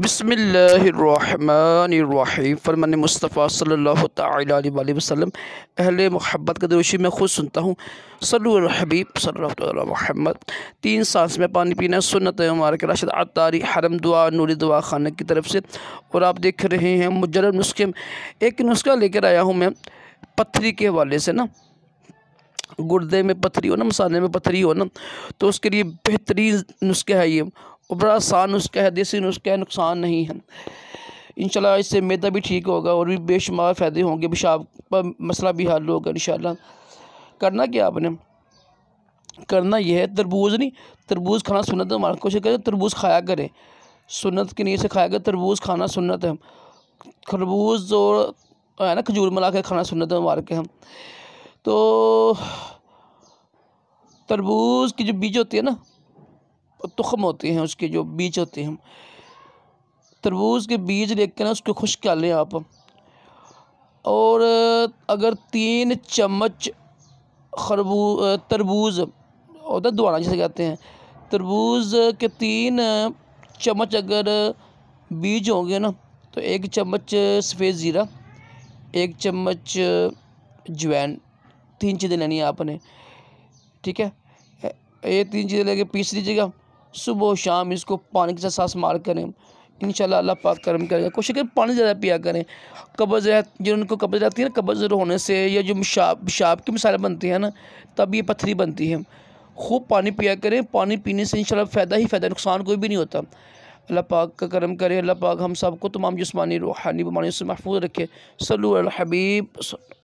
बिस्मिल्लाहिर्रहमानिर्रहीम। फरमान मुस्तफ़ा सल्लल्लाहु तआला अलैहि वसल्लम, अहले मोहब्बत का दोषी मैं खुद सुनता हूँ। सल्लु अला हबीब सल्लल्लाहु अलैहि मोहम्मद। 3 सांस में पानी पीना सुन्नत है मुबारक राशिद अत्तारी हरम दुआ नूरी दुआ खाने की तरफ से। और आप देख रहे हैं मुजर्रब नुस्खे। एक नुस्खा लेकर आया हूँ मैं पथरी के हवाले से ना। गुर्दे में पथरी हो ना, मसाले में पथरी हो ना, तो उसके लिए बेहतरीन नुस्खा है ये। और बड़ा आसान नुस्खा है, देसी नुस्खा है, नुकसान नहीं है। इंशाल्लाह इससे मैदा भी ठीक होगा और भी बेशुमार फ़ायदे होंगे, पेशाब का मसला भी हल होगा इंशाल्लाह। करना क्या आपने, करना यह है, तरबूज़ खाना सुन्नत है। हमारा कोशिश करें तरबूज़ खाया करें, सुन्नत की नीयत से खाया करें। तरबूज़ खाना सुन्नत है। खरबूज और है ना खजूर मिला के खाना सुन्नत है हमारे के हम। तो तरबूज़ की जो बीज होती है ना, तुख़म होते हैं, उसके जो बीज होते हैं, तरबूज़ के बीज लेकर ना उसको खुश्क कर लें आप। और अगर 3 चम्मच तरबूज़ होता है दुआना जिसे कहते हैं, तरबूज़ के 3 चम्मच अगर बीज होंगे ना, तो 1 चम्मच सफ़ेद ज़ीरा, 1 चम्मच अजवाइन, 3 चीज़ें लेनी है आपने, ठीक है। ये 3 चीज़ें लेके पीस लीजिएगा। सुबह शाम इसको पानी के साथ सांस मार करें, इंशाल्लाह अल्लाह पाक करम करेगा। कोशिश करें पानी ज़्यादा पिया करें। कब्ज़ है, जिनको कब्ज़ रहती है ना, कब्ज़ होने से या जो पेशाब की मिसाल बनती है ना, तब ये पथरी बनती है। खूब पानी पिया करें। पानी पीने से इंशाल्लाह फ़ायदा ही फ़ायदा, नुकसान कोई भी नहीं होता। अल्लाह पाक का करम करे। अल्लाह पाक हम सबको तमाम जिस्मानी रूहानी बीमारियों से महफूज रखे। सल्लु अला हबीब।